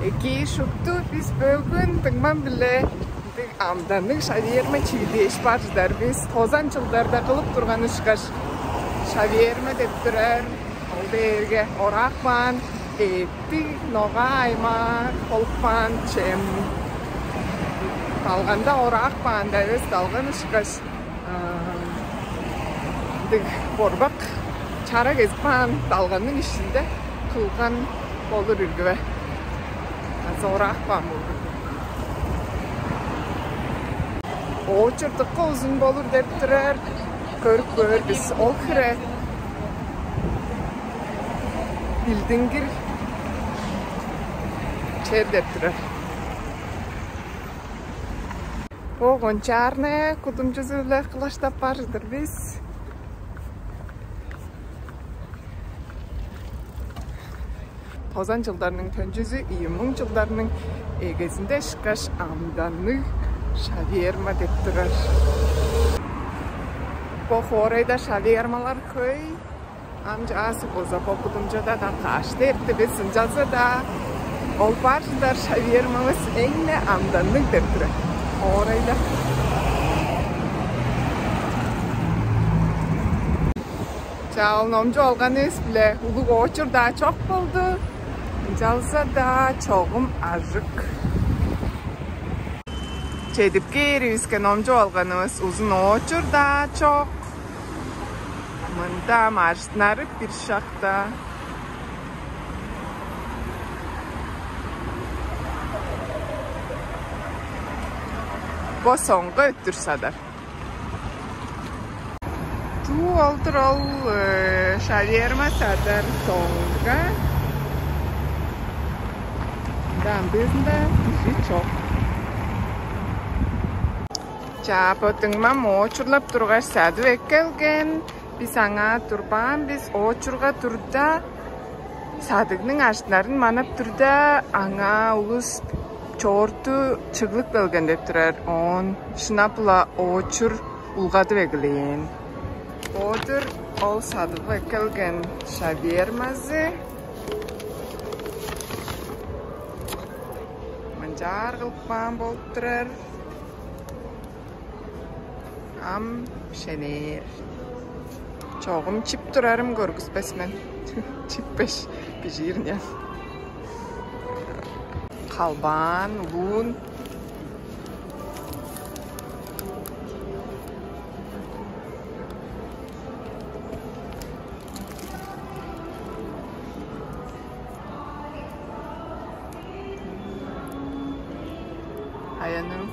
Эки шукту biz bugün tыңман биле амданның шаверма чийдеш барждар biz тозан жылдарда кылып турган ышкаш шаверма деп турар. Ол берге оракпан, эти ногайма, колпан, чем. Талганда оракпан да biz талган ышкаш. Борбак чара кезпан талганның ишинде кылган болур үргүбе. Зоракпан болду. Очурдукка узун болур деп турар. Көрүп көрбүз. Ол кире. Билдиңгир чер деп турар. О, гончарне кудумчузулар кылаштап барыдыр биз. Тозан жылдарының төнжүзү, 2000 жылдарының эгезинде ышкаш амданны шаверма деп турар. По хорейда шавермалар көй, амжасы боза покудумжада да кашты эрте без сынжалса да, ол баржыдар шавермамыз эңне амданны деп турар. Хорейда. Чал номжу алганыбыз биле, улуг очур да чок болду. Жалса да чогум ажык. Чедипке эрибизге номжу алганыбыз узун очур да чок. Мында маршнары бир шакта. Бо соңго өттүрсадар. Ту олтур ол шаверма садар соңга. Дамбызында иши чок. Жапотыңма очурлап тургаш саду эккелген. Биз аңа турбан, биз очурга турда садыгның аштарын манап турда аңа улус чорту чыглык белген деп турар. Он шынапла очур улгады бегилен. Одыр ол садыгы эккелген шавермазы. Манжар кылпан болуп турар. Ам шенер. Чогум чип турарым көргүзбесмен. Чиппеш пижирне. Калбан, лун. Аянım.